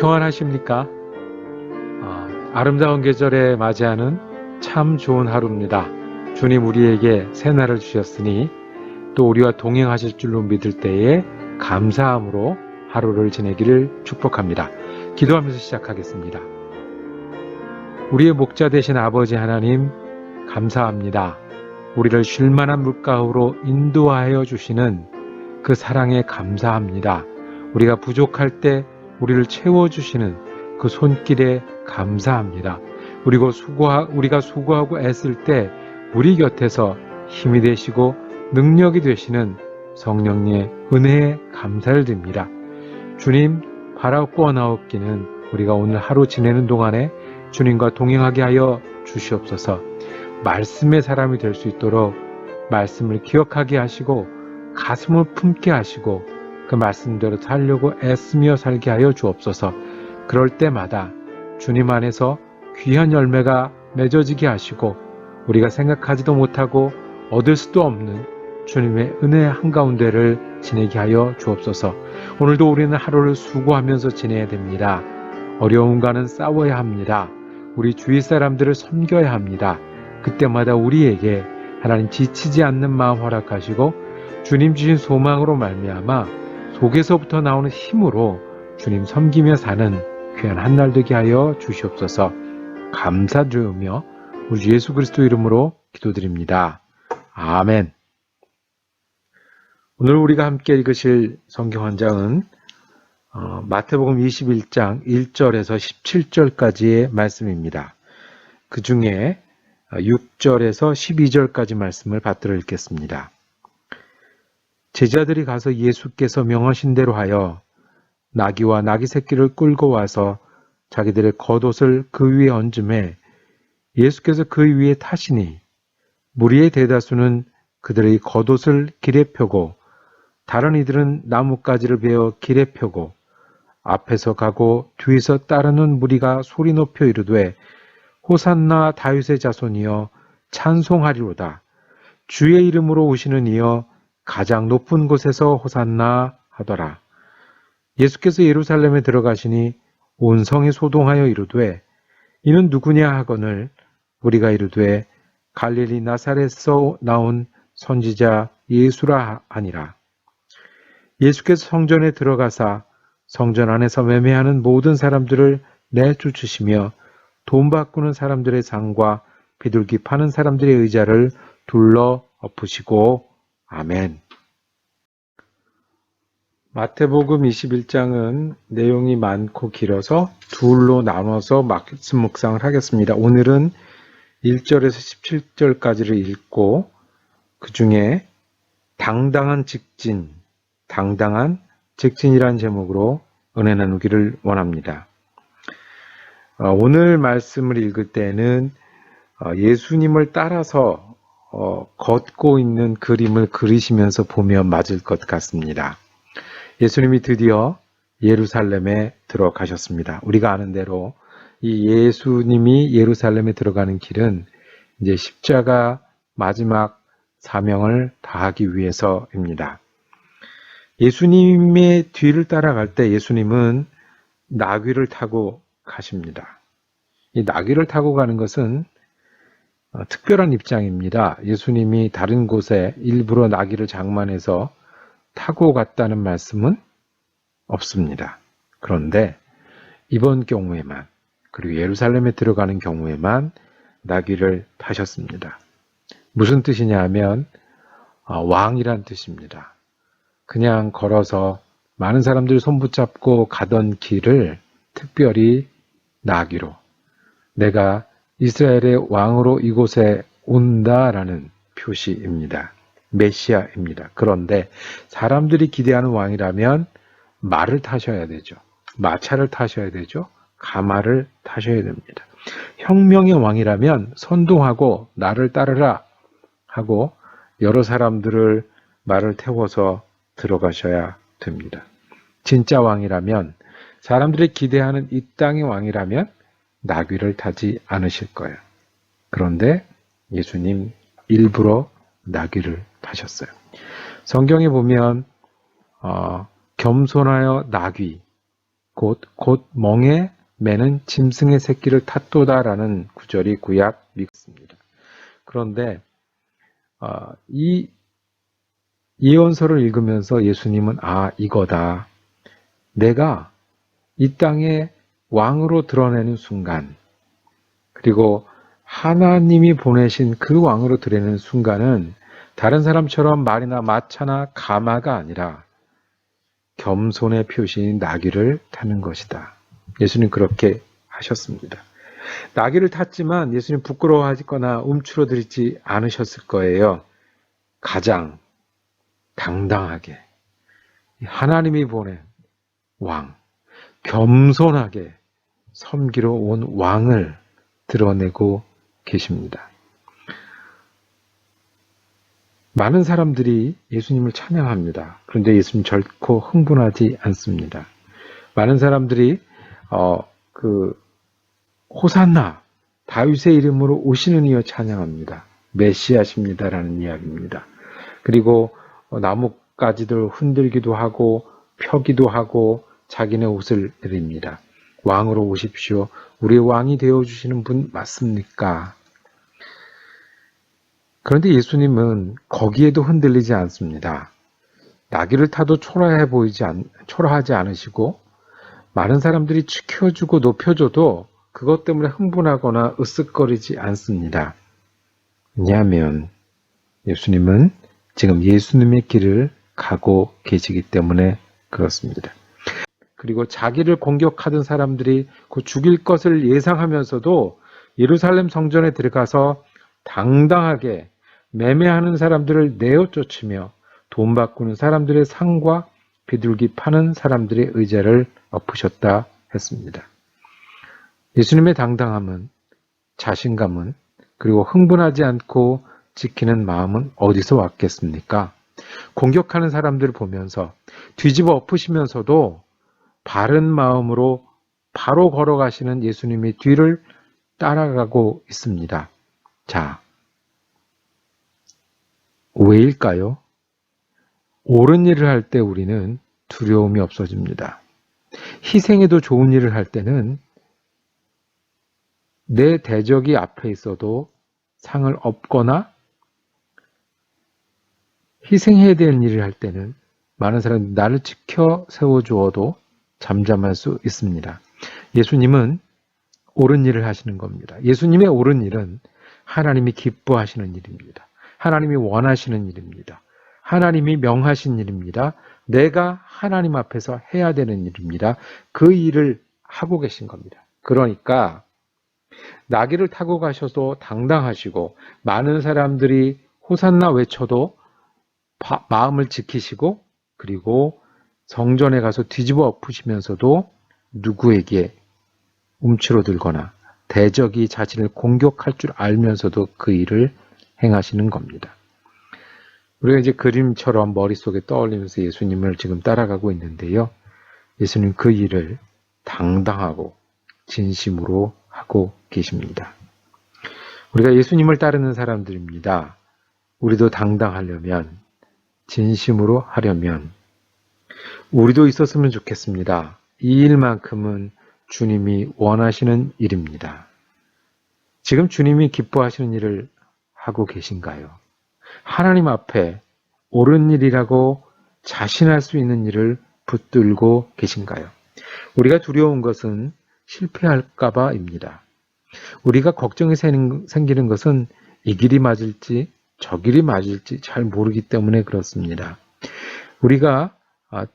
평안하십니까? 아름다운 계절에 맞이하는 참 좋은 하루입니다. 주님 우리에게 새날을 주셨으니 또 우리와 동행하실 줄로 믿을 때에 감사함으로 하루를 지내기를 축복합니다. 기도하면서 시작하겠습니다. 우리의 목자 되신 아버지 하나님 감사합니다. 우리를 쉴만한 물가로 인도하여 주시는 그 사랑에 감사합니다. 우리가 부족할 때 우리를 채워주시는 그 손길에 감사합니다. 그리고 우리가 수고하고 애쓸 때 우리 곁에서 힘이 되시고 능력이 되시는 성령님의 은혜에 감사를 드립니다. 주님 바라보아나옵기는 우리가 오늘 하루 지내는 동안에 주님과 동행하게 하여 주시옵소서. 말씀의 사람이 될 수 있도록 말씀을 기억하게 하시고 가슴을 품게 하시고 그 말씀대로 살려고 애쓰며 살게 하여 주옵소서. 그럴 때마다 주님 안에서 귀한 열매가 맺어지게 하시고 우리가 생각하지도 못하고 얻을 수도 없는 주님의 은혜 한가운데를 지내게 하여 주옵소서. 오늘도 우리는 하루를 수고하면서 지내야 됩니다. 어려움과는 싸워야 합니다. 우리 주위 사람들을 섬겨야 합니다. 그때마다 우리에게 하나님 지치지 않는 마음 허락하시고 주님 주신 소망으로 말미암아 속에서부터 나오는 힘으로 주님 섬기며 사는 귀한 한날 되게 하여 주시옵소서. 감사드리며 우리 예수 그리스도 이름으로 기도드립니다. 아멘. 오늘 우리가 함께 읽으실 성경 한 장은 마태복음 21장 1절에서 17절까지의 말씀입니다. 그 중에 6절에서 12절까지 말씀을 받들어 읽겠습니다. 제자들이 가서 예수께서 명하신 대로 하여 나귀와 나귀 새끼를 끌고 와서 자기들의 겉옷을 그 위에 얹음에 예수께서 그 위에 타시니 무리의 대다수는 그들의 겉옷을 길에 펴고 다른 이들은 나뭇가지를 베어 길에 펴고 앞에서 가고 뒤에서 따르는 무리가 소리 높여 이르되 호산나 다윗의 자손이여 찬송하리로다. 주의 이름으로 오시는 이여 가장 높은 곳에서 호산나 하더라. 예수께서 예루살렘에 들어가시니 온 성이 소동하여 이르되 이는 누구냐 하거늘 우리가 이르되 갈릴리 나사렛에서 나온 선지자 예수라 하니라. 예수께서 성전에 들어가사 성전 안에서 매매하는 모든 사람들을 내쫓으시며 돈 바꾸는 사람들의 상과 비둘기 파는 사람들의 의자를 둘러 엎으시고 아멘. 마태복음 21장은 내용이 많고 길어서 둘로 나눠서 말씀 묵상을 하겠습니다. 오늘은 1절에서 17절까지를 읽고 그 중에 당당한 직진이라는 제목으로 은혜 나누기를 원합니다. 오늘 말씀을 읽을 때는 예수님을 따라서 걷고 있는 그림을 그리시면서 보면 맞을 것 같습니다. 예수님이 드디어 예루살렘에 들어가셨습니다. 우리가 아는 대로 이 예수님이 예루살렘에 들어가는 길은 이제 십자가 마지막 사명을 다하기 위해서입니다. 예수님의 뒤를 따라갈 때 예수님은 나귀를 타고 가십니다. 이 나귀를 타고 가는 것은 특별한 입장입니다. 예수님이 다른 곳에 일부러 나귀를 장만해서 타고 갔다는 말씀은 없습니다. 그런데 이번 경우에만 그리고 예루살렘에 들어가는 경우에만 나귀를 타셨습니다. 무슨 뜻이냐 하면 왕이란 뜻입니다. 그냥 걸어서 많은 사람들이 손붙잡고 가던 길을 특별히 나귀로 내가 이스라엘의 왕으로 이곳에 온다라는 표시입니다. 메시아입니다. 그런데 사람들이 기대하는 왕이라면 말을 타셔야 되죠. 마차를 타셔야 되죠. 가마를 타셔야 됩니다. 혁명의 왕이라면 선동하고 나를 따르라 하고 여러 사람들을 말을 태워서 들어가셔야 됩니다. 진짜 왕이라면 사람들이 기대하는 이 땅의 왕이라면 나귀를 타지 않으실 거예요. 그런데 예수님 일부러 나귀를 타셨어요. 성경에 보면 겸손하여 나귀, 곧 멍에 매는 짐승의 새끼를 탔도다라는 구절이 구약 미국입니다. 그런데 이 예언서를 읽으면서 예수님은 이거다. 내가 이 땅에 왕으로 드러내는 순간, 그리고 하나님이 보내신 그 왕으로 드러내는 순간은 다른 사람처럼 말이나 마차나 가마가 아니라 겸손의 표시인 나귀를 타는 것이다. 예수님 그렇게 하셨습니다. 나귀를 탔지만 예수님 부끄러워하거나 움츠러들지 않으셨을 거예요. 가장 당당하게 하나님이 보낸 왕, 겸손하게 섬기러 온 왕을 드러내고 계십니다. 많은 사람들이 예수님을 찬양합니다. 그런데 예수님 결코 흥분하지 않습니다. 많은 사람들이 호산나 다윗의 이름으로 오시는 이여 찬양합니다. 메시아십니다라는 이야기입니다. 그리고 나뭇가지들 흔들기도 하고 펴기도 하고 자기네 옷을 내립니다. 왕으로 오십시오. 우리의 왕이 되어주시는 분 맞습니까? 그런데 예수님은 거기에도 흔들리지 않습니다. 나귀를 타도 초라하지 않으시고 많은 사람들이 지켜주고 높여줘도 그것 때문에 흥분하거나 으쓱거리지 않습니다. 왜냐하면 예수님은 지금 예수님의 길을 가고 계시기 때문에 그렇습니다. 그리고 자기를 공격하던 사람들이 그 죽일 것을 예상하면서도 예루살렘 성전에 들어가서 당당하게 매매하는 사람들을 내어 쫓으며 돈 바꾸는 사람들의 상과 비둘기 파는 사람들의 의자를 엎으셨다 했습니다. 예수님의 당당함은, 자신감은, 그리고 흥분하지 않고 지키는 마음은 어디서 왔겠습니까? 공격하는 사람들을 보면서 뒤집어 엎으시면서도 바른 마음으로 바로 걸어가시는 예수님의 뒤를 따라가고 있습니다. 자, 왜일까요? 옳은 일을 할 때 우리는 두려움이 없어집니다. 희생해도 좋은 일을 할 때는 내 대적이 앞에 있어도 상을 얻거나 희생해야 되는 일을 할 때는 많은 사람들이 나를 지켜 세워주어도 잠잠할 수 있습니다. 예수님은 옳은 일을 하시는 겁니다. 예수님의 옳은 일은 하나님이 기뻐하시는 일입니다. 하나님이 원하시는 일입니다. 하나님이 명하신 일입니다. 내가 하나님 앞에서 해야 되는 일입니다. 그 일을 하고 계신 겁니다. 그러니까 나귀를 타고 가셔도 당당하시고 많은 사람들이 호산나 외쳐도 마음을 지키시고 그리고 성전에 가서 뒤집어 엎으시면서도 누구에게 움츠러들거나 대적이 자신을 공격할 줄 알면서도 그 일을 행하시는 겁니다. 우리가 이제 그림처럼 머릿속에 떠올리면서 예수님을 지금 따라가고 있는데요. 예수님 그 일을 당당하고 진심으로 하고 계십니다. 우리가 예수님을 따르는 사람들입니다. 우리도 당당하려면, 진심으로 하려면 우리도 있었으면 좋겠습니다. 이 일만큼은 주님이 원하시는 일입니다. 지금 주님이 기뻐하시는 일을 하고 계신가요? 하나님 앞에 옳은 일이라고 자신할 수 있는 일을 붙들고 계신가요? 우리가 두려운 것은 실패할까 봐입니다. 우리가 걱정이 생기는 것은 이 길이 맞을지 저 길이 맞을지 잘 모르기 때문에 그렇습니다. 우리가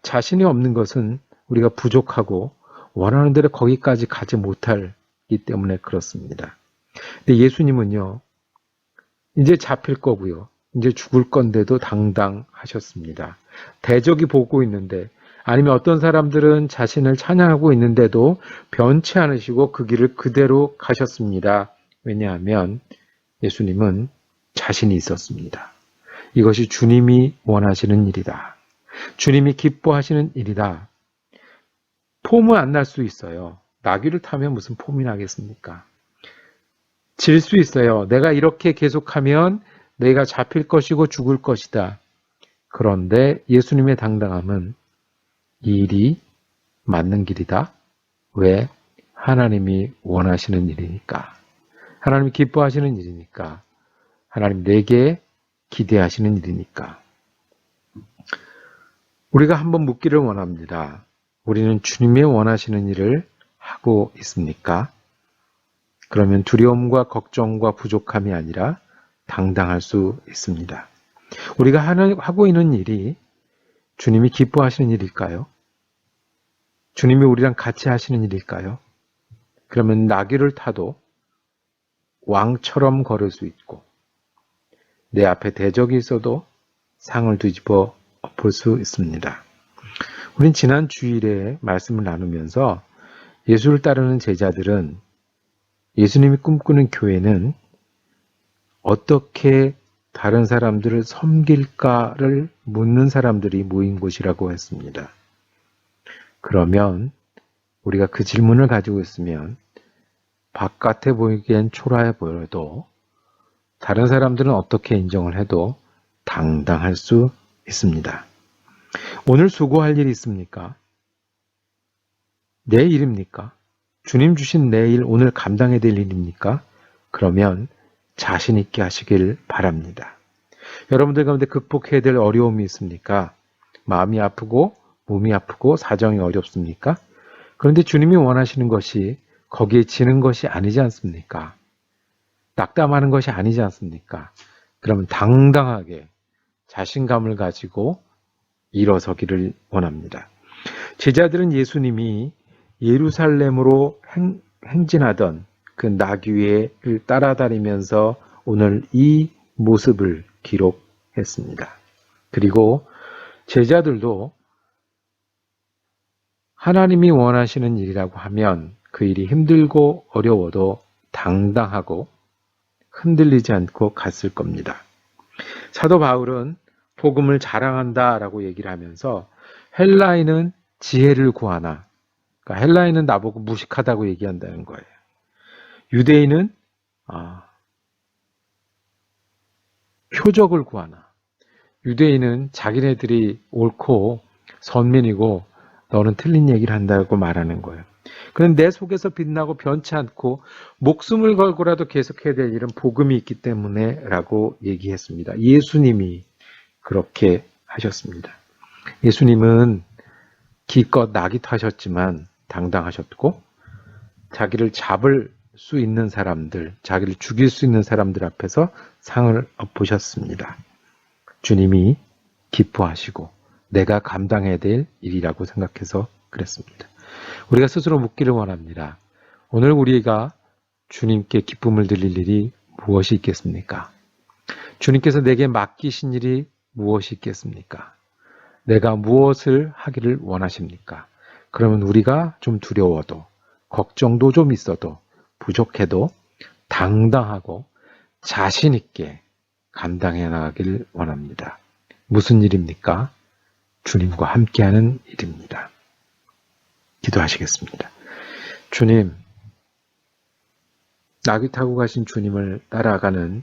자신이 없는 것은 우리가 부족하고 원하는 대로 거기까지 가지 못하기 때문에 그렇습니다. 근데 예수님은요, 이제 잡힐 거고요. 이제 죽을 건데도 당당하셨습니다. 대적이 보고 있는데, 아니면 어떤 사람들은 자신을 찬양하고 있는데도 변치 않으시고 그 길을 그대로 가셨습니다. 왜냐하면 예수님은 자신이 있었습니다. 이것이 주님이 원하시는 일이다. 주님이 기뻐하시는 일이다. 폼은 안 날 수 있어요. 나귀를 타면 무슨 폼이 나겠습니까? 질 수 있어요. 내가 이렇게 계속하면 내가 잡힐 것이고 죽을 것이다. 그런데 예수님의 당당함은 이 일이 맞는 길이다. 왜? 하나님이 원하시는 일이니까. 하나님이 기뻐하시는 일이니까. 하나님 내게 기대하시는 일이니까. 우리가 한번 묻기를 원합니다. 우리는 주님이 원하시는 일을 하고 있습니까? 그러면 두려움과 걱정과 부족함이 아니라 당당할 수 있습니다. 우리가 하고 있는 일이 주님이 기뻐하시는 일일까요? 주님이 우리랑 같이 하시는 일일까요? 그러면 나귀를 타도 왕처럼 걸을 수 있고 내 앞에 대적이 있어도 상을 뒤집어 엎을 수 있습니다. 우린 지난 주일에 말씀을 나누면서 예수를 따르는 제자들은 예수님이 꿈꾸는 교회는 어떻게 다른 사람들을 섬길까를 묻는 사람들이 모인 곳이라고 했습니다. 그러면 우리가 그 질문을 가지고 있으면 바깥에 보이기엔 초라해 보여도 다른 사람들은 어떻게 인정을 해도 당당할 수 있습니다. 오늘 수고할 일이 있습니까? 내 일입니까? 주님 주신 내 일 오늘 감당해야 될 일입니까? 그러면 자신 있게 하시길 바랍니다. 여러분들 가운데 극복해야 될 어려움이 있습니까? 마음이 아프고 몸이 아프고 사정이 어렵습니까? 그런데 주님이 원하시는 것이 거기에 지는 것이 아니지 않습니까? 낙담하는 것이 아니지 않습니까? 그러면 당당하게 자신감을 가지고 일어서기를 원합니다. 제자들은 예수님이 예루살렘으로 행진하던 그 나귀를 따라다니면서 오늘 이 모습을 기록했습니다. 그리고 제자들도 하나님이 원하시는 일이라고 하면 그 일이 힘들고 어려워도 당당하고 흔들리지 않고 갔을 겁니다. 사도 바울은 복음을 자랑한다라고 얘기를 하면서 헬라인은 지혜를 구하나, 그러니까 헬라인은 나보고 무식하다고 얘기한다는 거예요. 유대인은 표적을 구하나, 유대인은 자기네들이 옳고 선민이고 너는 틀린 얘기를 한다고 말하는 거예요. 그런데 내 속에서 빛나고 변치 않고 목숨을 걸고라도 계속해야 될 일은 복음이 있기 때문에 라고 얘기했습니다. 예수님이 그렇게 하셨습니다. 예수님은 기껏 낙이 타셨지만 당당하셨고 자기를 잡을 수 있는 사람들, 자기를 죽일 수 있는 사람들 앞에서 상을 엎으셨습니다. 주님이 기뻐하시고 내가 감당해야 될 일이라고 생각해서 그랬습니다. 우리가 스스로 묻기를 원합니다. 오늘 우리가 주님께 기쁨을 드릴 일이 무엇이 있겠습니까? 주님께서 내게 맡기신 일이 무엇이 있겠습니까? 내가 무엇을 하기를 원하십니까? 그러면 우리가 좀 두려워도 걱정도 좀 있어도 부족해도 당당하고 자신 있게 감당해 나가길 원합니다. 무슨 일입니까? 주님과 함께하는 일입니다. 기도하시겠습니다. 주님, 나귀 타고 가신 주님을 따라가는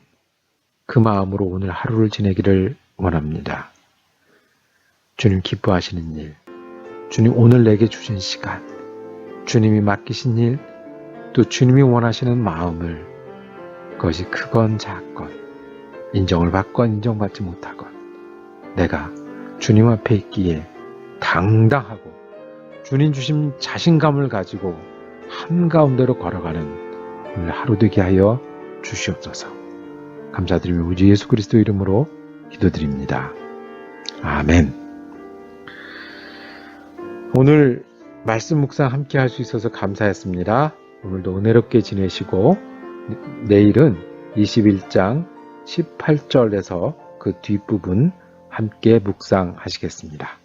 그 마음으로 오늘 하루를 지내기를 원합니다. 주님 기뻐하시는 일, 주님 오늘 내게 주신 시간, 주님이 맡기신 일, 또 주님이 원하시는 마음을 그것이 크건 작건, 인정을 받건 인정받지 못하건 내가 주님 앞에 있기에 당당하고 주님 주신 자신감을 가지고 한가운데로 걸어가는 오늘 하루 되게 하여 주시옵소서. 감사드리며 우리 예수 그리스도 이름으로 기도드립니다. 아멘. 오늘 말씀 묵상 함께 할 수 있어서 감사했습니다. 오늘도 은혜롭게 지내시고 내일은 21장 18절에서 그 뒷부분 함께 묵상하시겠습니다.